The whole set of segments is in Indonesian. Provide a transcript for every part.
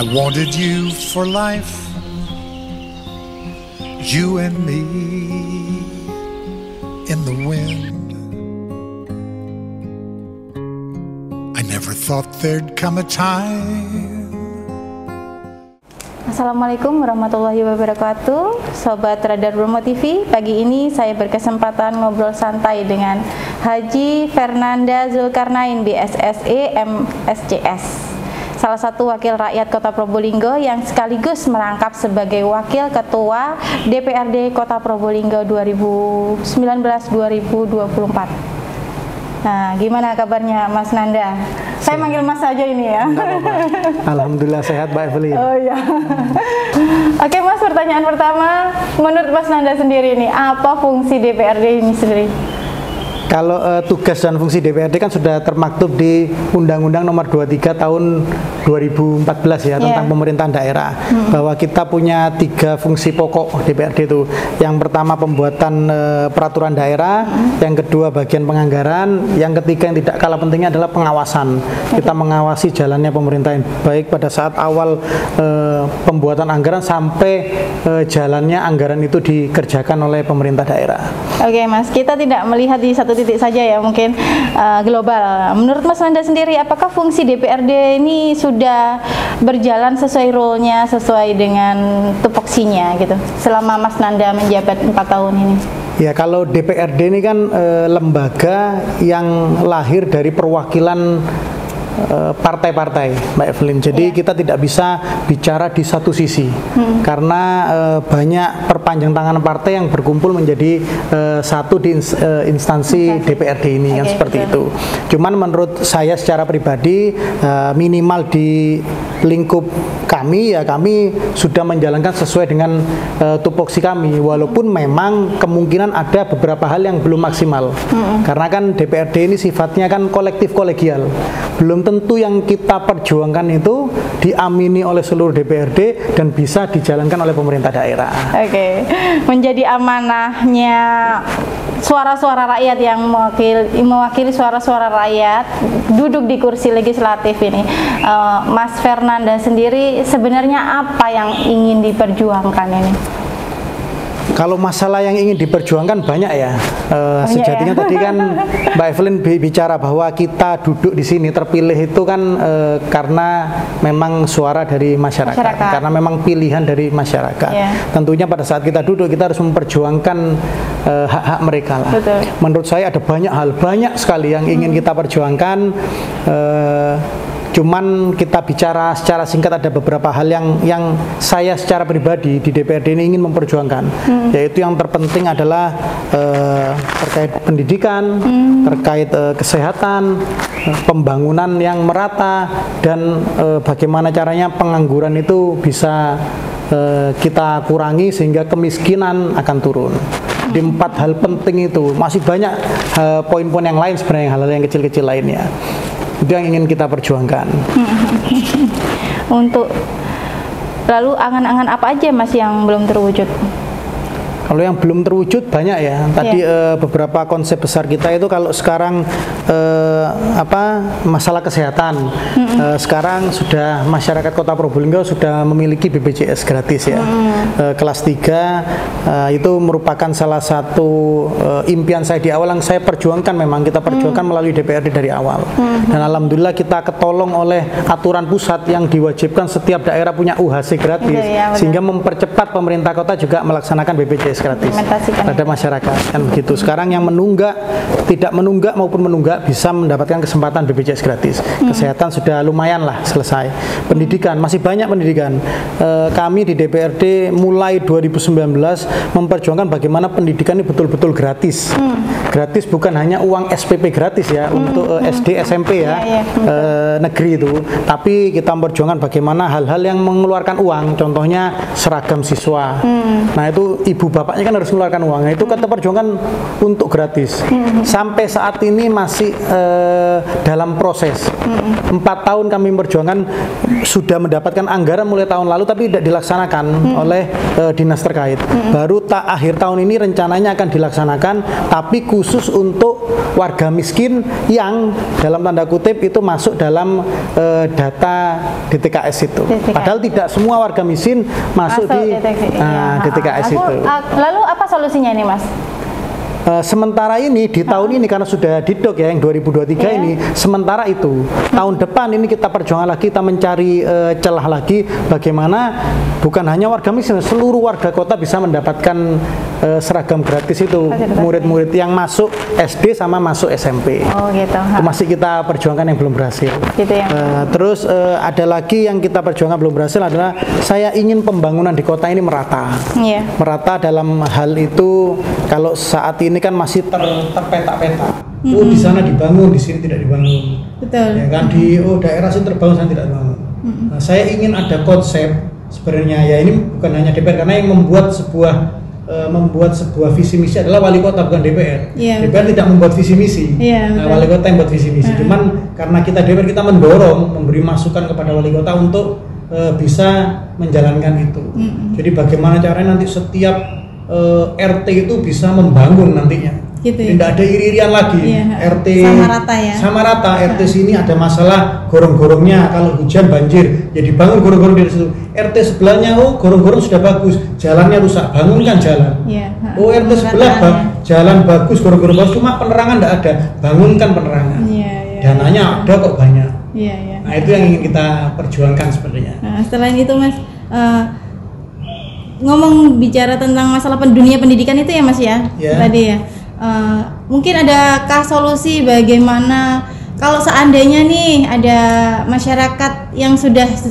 wanted you for life, you and me in the wind. I never thought there'd come a time. Assalamualaikum warahmatullahi wabarakatuh, Sobat Radar Bromo TV. Pagi ini saya berkesempatan ngobrol santai dengan Haji Fernanda Zulkarnain, BSSE MSCS, salah satu wakil rakyat Kota Probolinggo yang sekaligus merangkap sebagai Wakil Ketua DPRD Kota Probolinggo 2019-2024. Nah, gimana kabarnya Mas Nanda? Saya manggil Mas saja ini ya. Alhamdulillah sehat, Mbak Evelyn. Oh iya. Oke Mas, pertanyaan pertama, menurut Mas Nanda sendiri nih, apa fungsi DPRD ini sendiri? Kalau tugas dan fungsi DPRD kan sudah termaktub di Undang-Undang Nomor 23 Tahun 2014 ya, tentang pemerintahan daerah, bahwa kita punya 3 fungsi pokok DPRD itu. Yang pertama pembuatan peraturan daerah, yang kedua bagian penganggaran, yang ketiga yang tidak kalah pentingnya adalah pengawasan. Kita mengawasi jalannya pemerintahan, baik pada saat awal pembuatan anggaran sampai jalannya anggaran itu dikerjakan oleh pemerintah daerah. Oke Mas, kita tidak melihat di satu titik saja ya, mungkin global. Menurut Mas Nanda sendiri, apakah fungsi DPRD ini sudah berjalan sesuai role-nya, sesuai dengan tupoksinya gitu, selama Mas Nanda menjabat 4 tahun ini? Ya, kalau DPRD ini kan lembaga yang lahir dari perwakilan partai-partai, Mbak Evelyn. Jadi kita tidak bisa bicara di satu sisi, karena banyak perpanjang tangan partai yang berkumpul menjadi satu di instansi DPRD ini, yang seperti itu. Cuman menurut saya secara pribadi, minimal di lingkup kami ya, kami sudah menjalankan sesuai dengan tupoksi kami, walaupun memang kemungkinan ada beberapa hal yang belum maksimal, karena kan DPRD ini sifatnya kan kolektif kolegial, belum tentu yang kita perjuangkan itu diamini oleh seluruh DPRD dan bisa dijalankan oleh pemerintah daerah. Oke, menjadi amanahnya suara-suara rakyat yang mewakili suara-suara rakyat duduk di kursi legislatif ini, Mas Fernanda sendiri sebenarnya apa yang ingin diperjuangkan ini? Kalau masalah yang ingin diperjuangkan banyak ya. Sejatinya tadi kan Mbak Evelyn bicara bahwa kita duduk di sini terpilih itu kan karena memang suara dari masyarakat, karena memang pilihan dari masyarakat. Tentunya pada saat kita duduk kita harus memperjuangkan hak-hak mereka lah. Betul. Menurut saya ada banyak sekali yang ingin kita perjuangkan. Cuman kita bicara secara singkat, ada beberapa hal yang saya secara pribadi di DPRD ini ingin memperjuangkan, yaitu yang terpenting adalah terkait pendidikan, terkait kesehatan, pembangunan yang merata, dan bagaimana caranya pengangguran itu bisa kita kurangi sehingga kemiskinan akan turun. Di 4 hal penting itu masih banyak poin-poin yang lain sebenarnya, hal-hal yang kecil-kecil lainnya. Itu yang ingin kita perjuangkan. Untuk lalu angan-angan apa aja Mas yang belum terwujud? Kalau yang belum terwujud banyak ya. Tadi beberapa konsep besar kita itu, kalau sekarang masalah kesehatan, sekarang sudah masyarakat Kota Probolinggo sudah memiliki BPJS gratis ya. Kelas 3 itu merupakan salah satu impian saya di awal yang saya perjuangkan, memang kita perjuangkan melalui DPRD dari awal. Dan alhamdulillah kita ketolong oleh aturan pusat yang diwajibkan setiap daerah punya UHC gratis, sehingga mempercepat pemerintah kota juga melaksanakan BPJS gratis pada masyarakat, kan begitu. Sekarang yang menunggak, tidak menunggak maupun menunggak bisa mendapatkan kesempatan BPJS gratis. Kesehatan sudah lumayan lah selesai. Pendidikan, masih banyak pendidikan. Kami di DPRD mulai 2019 memperjuangkan bagaimana pendidikan ini betul-betul gratis. Gratis bukan hanya uang SPP gratis ya, untuk SD SMP ya, negeri itu, tapi kita memperjuangkan bagaimana hal-hal yang mengeluarkan uang, contohnya seragam siswa. Nah itu ibu bapak bapaknya kan harus mengeluarkan uang. Itu kita perjuangkan untuk gratis. Sampai saat ini masih dalam proses. 4 tahun kami memperjuangkan, sudah mendapatkan anggaran mulai tahun lalu tapi tidak dilaksanakan oleh dinas terkait. Baru akhir tahun ini rencananya akan dilaksanakan, tapi khusus untuk warga miskin yang dalam tanda kutip itu masuk dalam data DTKS itu. Padahal tidak semua warga miskin masuk di DTKS itu. Lalu apa solusinya ini, Mas? Sementara ini di tahun ini karena sudah didok ya yang 2023 ini, sementara itu tahun depan ini kita perjuangan lagi, kita mencari celah lagi bagaimana bukan hanya warga miskin, seluruh warga kota bisa mendapatkan seragam gratis itu, murid-murid yang masuk SD sama masuk SMP. Oh gitu. Itu masih kita perjuangkan yang belum berhasil. Gitu ya. Terus ada lagi yang kita perjuangkan belum berhasil adalah saya ingin pembangunan di kota ini merata. Merata dalam hal itu kalau saat ini kan masih terpeta-peta. Oh di sana dibangun, di sini tidak dibangun. Betul. Ya kan di daerah sini terbangun, sana tidak dibangun. Nah, saya ingin ada konsep sebenarnya ya, ini bukan hanya DPR karena yang membuat sebuah visi misi adalah wali kota bukan DPR. DPR tidak membuat visi misi. Nah, wali kota yang membuat visi misi. Cuman karena kita DPR kita mendorong, memberi masukan kepada wali kota untuk bisa menjalankan itu. Jadi bagaimana caranya nanti setiap RT itu bisa membangun nantinya. Gitu ya? Tidak ada iri-irian lagi. RT sama rata ya. Sama rata. RT sini ada masalah gorong-gorongnya, kalau hujan banjir, ya dibangun gorong-gorong di situ. RT sebelahnya gorong-gorong sudah bagus, jalannya rusak, bangunkan jalan. RT sebelah jalan bagus, gorong-gorong bagus, cuma penerangan tidak ada, bangunkan penerangan. Dananya ada kok banyak. Nah itu yang ingin kita perjuangkan sebenarnya. Nah, selain itu Mas, ngomong bicara tentang masalah dunia pendidikan itu ya Mas ya, tadi ya. Mungkin adakah solusi bagaimana kalau seandainya nih ada masyarakat yang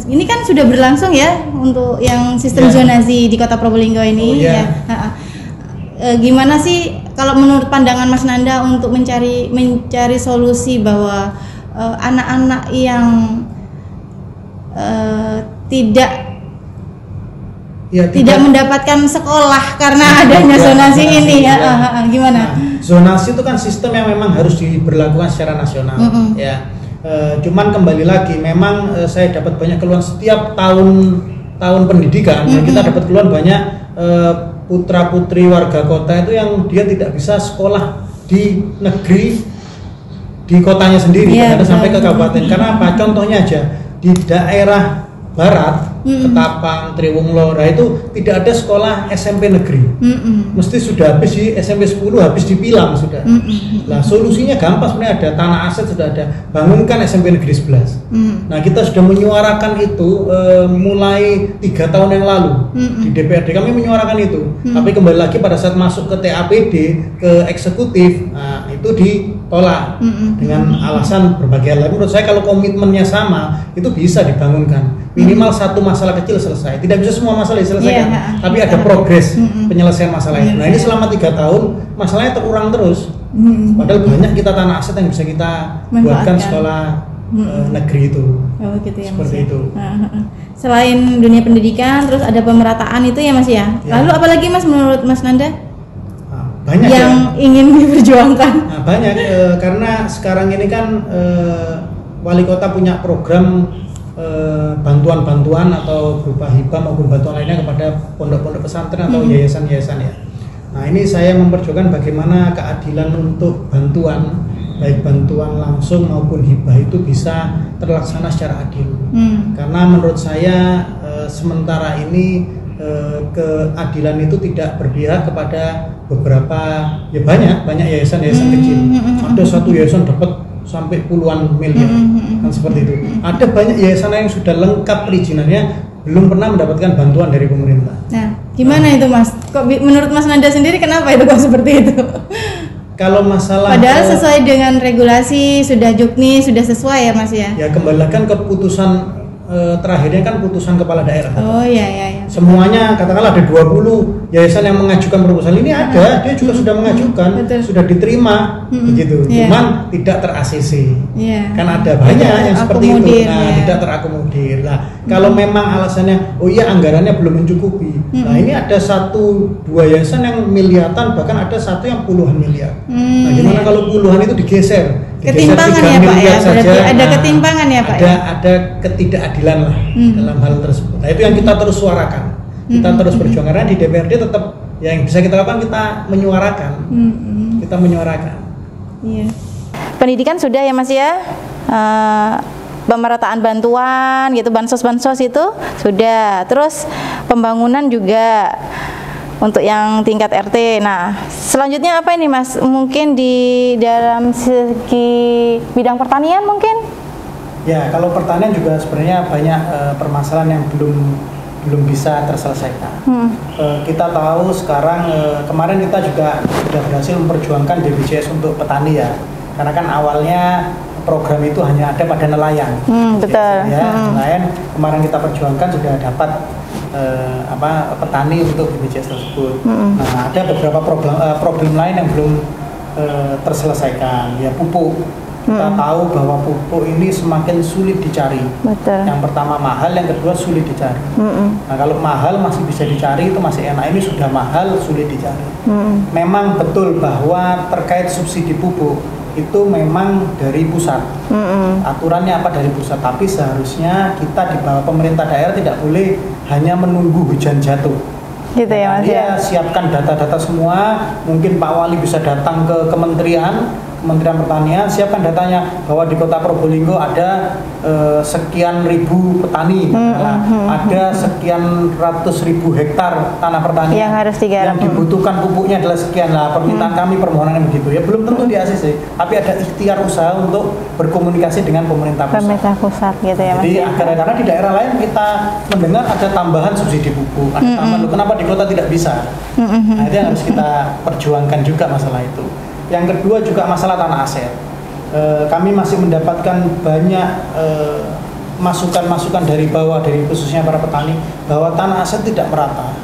ini kan sudah berlangsung ya untuk yang sistem zonasi di Kota Probolinggo ini gimana sih kalau menurut pandangan Mas Nanda untuk mencari solusi bahwa anak-anak yang tidak mendapatkan sekolah karena adanya zonasi ini gimana? Zonasi itu kan sistem yang memang harus diberlakukan secara nasional ya. Cuman kembali lagi memang saya dapat banyak keluhan setiap tahun pendidikan. Kita dapat keluhan banyak putra-putri warga kota itu yang dia tidak bisa sekolah di negeri di kotanya sendiri, ada sampai ke kabupaten. Karena apa? Contohnya aja di daerah barat, Ketapang, Triwung Lora itu tidak ada sekolah SMP negeri. Mesti sudah habis di SMP 10, habis dipilang sudah. Nah, solusinya gampang sebenarnya, ada tanah aset sudah ada. Bangunkan SMP negeri 11. Nah, kita sudah menyuarakan itu mulai 3 tahun yang lalu di DPRD kami menyuarakan itu. Tapi kembali lagi pada saat masuk ke TAPD, ke eksekutif, nah, itu ditolak dengan alasan berbagai hal. Menurut saya kalau komitmennya sama, itu bisa dibangunkan. Minimal satu masalah kecil selesai. Tidak bisa semua masalah diselesaikan, tapi ada progres penyelesaian masalah itu. Nah ini selama 3 tahun masalahnya terulang terus. Padahal banyak kita tanah aset yang bisa kita buatkan sekolah negeri itu. Gitu ya, seperti itu. Selain dunia pendidikan, terus ada pemerataan itu ya Mas ya. Lalu apalagi Mas menurut Mas Nanda? Banyak yang ingin diperjuangkan. Nah, banyak karena sekarang ini kan wali kota punya program bantuan-bantuan atau berupa hibah maupun bantuan lainnya kepada pondok-pondok pesantren atau yayasan-yayasan ya. Nah ini saya memperjuangkan bagaimana keadilan untuk bantuan, baik bantuan langsung maupun hibah itu bisa terlaksana secara adil. Karena menurut saya sementara ini keadilan itu tidak berpihak kepada beberapa, ya banyak yayasan-yayasan kecil. Ada satu yayasan dapat sampai puluhan miliar, kan seperti itu. Ada banyak yayasan yang sudah lengkap perizinannya, belum pernah mendapatkan bantuan dari pemerintah. Nah, gimana itu Mas? Kok menurut Mas Nanda sendiri kenapa itu kok seperti itu? Kalau masalah padahal sesuai dengan regulasi, sudah juknis, sudah sesuai ya Mas ya? Ya kembalikan keputusan terakhirnya kan putusan kepala daerah. Oh iya. Semuanya katakanlah ada 20 yayasan yang mengajukan proposal ini ada, dia juga sudah mengajukan, sudah diterima begitu. Cuman tidak ter-ACC. Kan ada banyak yang seperti itu. Nah, tidak terakomodir. Nah, kalau memang alasannya oh iya anggarannya belum mencukupi. Nah, ini ada 1-2 yayasan yang miliaran, bahkan ada satu yang puluhan miliar. Nah, gimana kalau puluhan itu digeser? Ketimpangan ya Pak ya, berarti ada ketimpangan ya Pak ya? Ada ketidakadilan lah dalam hal tersebut. Nah itu yang kita terus suarakan, kita terus berjuang, karena di DPRD tetap yang bisa kita lakukan kita menyuarakan, kita menyuarakan. Iya. Pendidikan sudah ya Mas ya, pemerataan bantuan gitu, bansos itu sudah, terus pembangunan juga. Untuk yang tingkat RT. Nah, selanjutnya apa ini Mas? Mungkin di dalam segi bidang pertanian mungkin? Ya, kalau pertanian juga sebenarnya banyak permasalahan yang belum bisa terselesaikan. Kita tahu sekarang kemarin kita juga sudah berhasil memperjuangkan BPJS untuk petani ya. Karena kan awalnya program itu hanya ada pada nelayan. Betul. Ya, nelayan kemarin kita perjuangkan sudah dapat petani untuk BPJS tersebut. Nah, ada beberapa problem lain yang belum terselesaikan. Ya, pupuk. Kita tahu bahwa pupuk ini semakin sulit dicari. Betul. Yang pertama mahal, yang kedua sulit dicari. Nah, kalau mahal masih bisa dicari itu masih enak. Ini sudah mahal, sulit dicari. Memang betul bahwa terkait subsidi pupuk itu memang dari pusat. Aturannya apa dari pusat, tapi seharusnya kita di bawah pemerintah daerah tidak boleh hanya menunggu hujan jatuh. Gitu ya Mas ya. Siapkan data-data semua, mungkin Pak Wali bisa datang ke Kementerian Pertanian, siapkan datanya bahwa di Kota Probolinggo ada sekian ribu petani, ada sekian ratus ribu hektar tanah pertanian yang harus digarap, yang dibutuhkan pupuknya adalah sekian. Lah permintaan kami permohonan begitu ya, belum tentu di ACC, tapi ada ikhtiar usaha untuk berkomunikasi dengan pemerintah pusat gitu ya Mas. Jadi karena di daerah lain kita mendengar ada tambahan subsidi pupuk, ada tambahan, kenapa di kota tidak bisa? Nah, itu yang harus kita perjuangkan juga masalah itu. Yang kedua juga masalah tanah aset. Kami masih mendapatkan banyak masukan-masukan dari bawah, dari khususnya para petani, bahwa tanah aset tidak merata.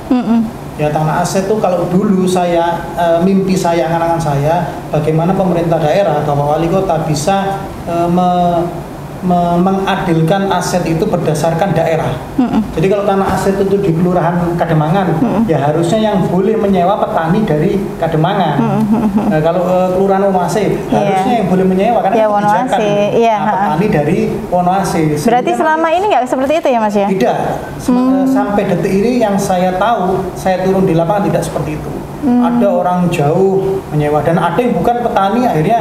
Ya, tanah aset itu kalau dulu saya mimpi saya, angan-angan saya, bagaimana pemerintah daerah atau wali kota bisa mengadilkan aset itu berdasarkan daerah. Jadi kalau tanah aset itu di Kelurahan Kademangan, ya harusnya yang boleh menyewa petani dari Kademangan. Kalau Kelurahan Wonoase, harusnya yang boleh menyewa karena kebijakan petani dari Wonoase. Berarti selama ini nggak seperti itu ya Mas ya? Tidak. Sampai detik ini yang saya tahu, saya turun di lapangan tidak seperti itu. Ada orang jauh menyewa dan ada yang bukan petani akhirnya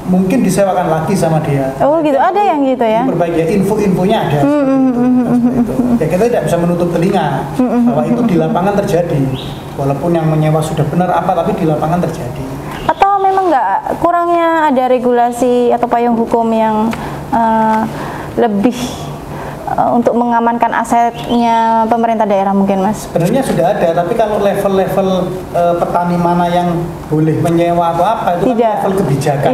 mungkin disewakan lagi sama dia. Oh gitu, ada yang gitu ya? Berbagai info-infonya ada. Ya kita tidak bisa menutup telinga bahwa itu di lapangan terjadi. Walaupun yang menyewa sudah benar apa, tapi di lapangan terjadi. Atau memang nggak, kurangnya ada regulasi atau payung hukum yang lebih untuk mengamankan asetnya pemerintah daerah mungkin Mas? Sebenarnya sudah ada, tapi kalau level-level petani mana yang boleh menyewa atau apa itu kan level kebijakan,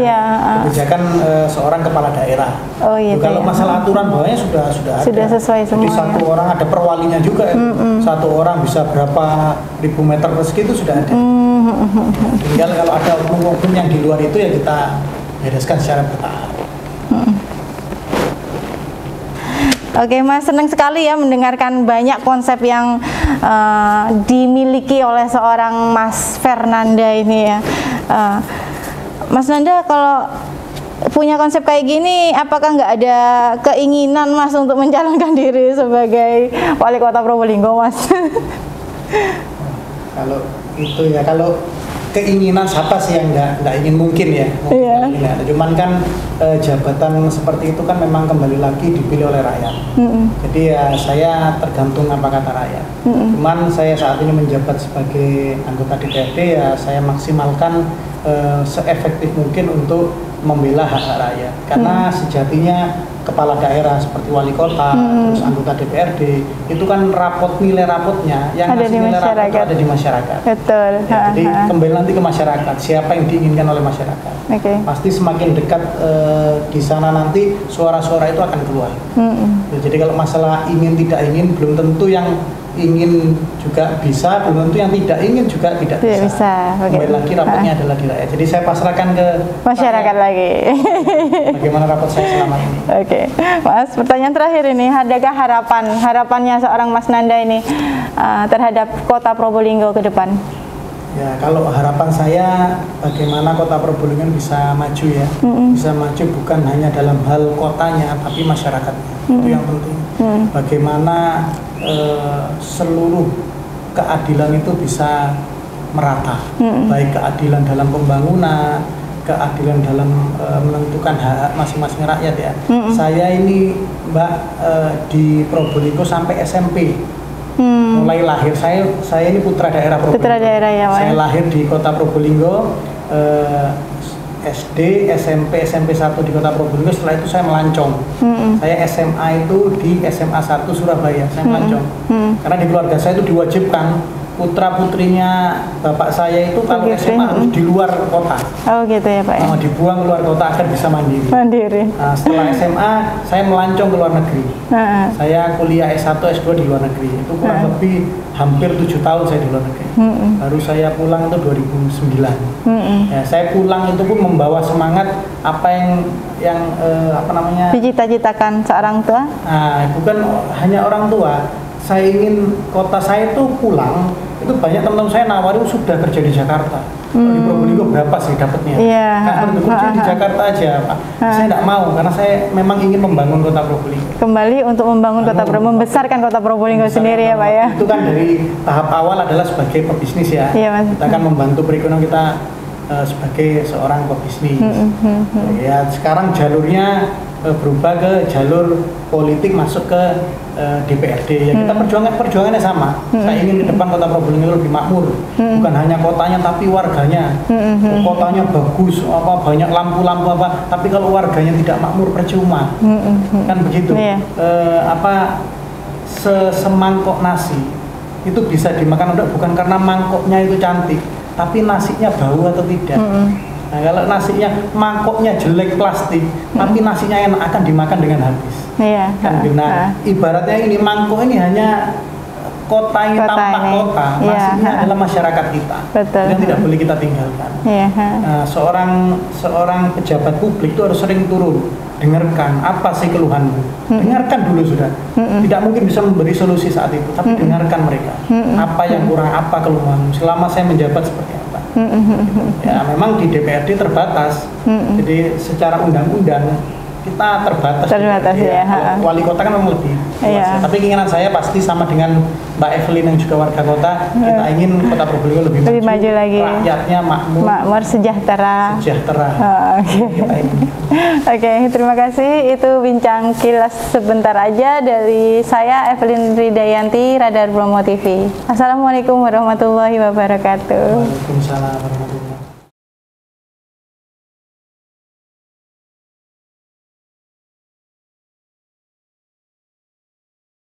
kebijakan seorang kepala daerah. Oh iya. Kalau masalah aturan bawahnya sudah ada. Sudah sesuai semua. Jadi satu orang ada perwalinya juga, satu orang bisa berapa ribu meter persegi itu sudah ada. Tinggal kalau ada oknum-oknum yang di luar itu ya kita bereskan secara bertahap. Oke Mas, senang sekali ya mendengarkan banyak konsep yang dimiliki oleh seorang Mas Fernanda ini ya. Mas Nanda, kalau punya konsep kayak gini, apakah nggak ada keinginan Mas untuk mencalonkan diri sebagai Wali Kota Probolinggo Mas? Kalau itu ya, kalau keinginan siapa sih yang nggak ingin, mungkin ya, cuman kan jabatan seperti itu kan memang kembali lagi dipilih oleh rakyat. Jadi ya saya tergantung apa kata rakyat. Cuman saya saat ini menjabat sebagai anggota DPRD, ya saya maksimalkan seefektif mungkin untuk membela hak-hak rakyat. Karena sejatinya kepala daerah seperti wali kota, terus anggota DPRD, itu kan nilai rapotnya yang ada ngasih di nilai rapot itu masyarakat. ada di masyarakat. Betul. Ya, jadi kembali nanti ke masyarakat, siapa yang diinginkan oleh masyarakat. Pasti semakin dekat di sana nanti suara-suara itu akan keluar. Ya, jadi kalau masalah ingin tidak ingin, belum tentu yang ingin juga bisa, belum tentu yang tidak ingin juga tidak bisa. Kembali lagi rapotnya adalah di rakyat. Jadi saya pasrahkan ke masyarakat lagi. Bagaimana rapot saya selama ini. Oke, Mas, pertanyaan terakhir ini, adakah harapannya seorang Mas Nanda ini terhadap Kota Probolinggo ke depan? Ya, kalau harapan saya bagaimana Kota Probolinggo bisa maju ya, bisa maju bukan hanya dalam hal kotanya, tapi masyarakatnya. Itu yang penting. Bagaimana seluruh keadilan itu bisa merata, baik keadilan dalam pembangunan, keadilan dalam menentukan hak masing-masing rakyat ya. Saya ini Mbak di Probolinggo sampai SMP. Mulai lahir saya ini putra daerah Probolinggo. Putra daerah ya, Pak. Saya lahir di Kota Probolinggo, SD, SMP 1 di Kota Probolinggo. Setelah itu saya melancong. Saya SMA itu di SMA 1 Surabaya. Saya melancong. Karena di keluarga saya itu diwajibkan putra-putrinya bapak saya itu kalau SMA harus di luar kota. Oh gitu ya Pak ya. Dibuang keluar kota agar bisa mandiri. Nah, setelah SMA saya melancong ke luar negeri. Saya kuliah S1, S2 di luar negeri. Itu kurang lebih hampir 7 tahun saya di luar negeri. Baru saya pulang itu 2009. Ya, saya pulang itu pun membawa semangat apa yang dicita-citakan seorang tua. Nah, bukan hanya orang tua. Saya ingin kota saya itu pulang, itu banyak teman-teman saya nawarin sudah kerja di Jakarta. Di Probolinggo berapa sih dapatnya? Nah, untuk kerja di Jakarta aja Pak. Saya tidak mau karena saya memang ingin membangun Kota Probolinggo. Kembali untuk membangun Kota Probolinggo, membesarkan Kota Probolinggo sendiri ya Pak ya. Itu kan dari tahap awal adalah sebagai pebisnis ya. Iya, Mas. Kita akan membantu perekonomian kita sebagai seorang pebisnis. Ya, sekarang jalurnya berubah ke jalur politik masuk ke DPRD. Ya kita perjuangannya sama. Saya ingin ke depan Kota Probolinggo lebih makmur. Bukan hanya kotanya tapi warganya. Kotanya bagus, banyak lampu-lampu tapi kalau warganya tidak makmur percuma. Kan begitu. Semangkok nasi itu bisa dimakan bukan karena mangkoknya itu cantik, tapi nasinya bau atau tidak. Nah, kalau nasinya mangkoknya jelek plastik, tapi nasinya enak akan dimakan dengan habis. Nah, ibaratnya ini mangkok ini hanya kota ini tampak kota, nasinya adalah masyarakat kita. Yang tidak boleh kita tinggalkan. Nah, seorang pejabat publik itu harus sering turun, dengarkan apa sih keluhanmu. Dengarkan dulu sudah. Tidak mungkin bisa memberi solusi saat itu, tapi dengarkan mereka. Apa yang kurang, apa keluhanmu. Selama saya menjabat seperti apa. Ya memang di DPRD terbatas. Jadi secara undang-undang kita terbatas ya. Wali kota kan memang lebih luas. Tapi keinginan saya pasti sama dengan Mbak Evelyn yang juga warga kota. Kita ingin Kota Probolinggo lebih maju lagi. Rakyatnya makmur, sejahtera. Oke, terima kasih. Itu bincang kilas sebentar aja dari saya Evelyn Ridayanti, Radar Bromo TV. Assalamualaikum warahmatullahi wabarakatuh. Waalaikumsalam warahmatullahi wabarakatuh.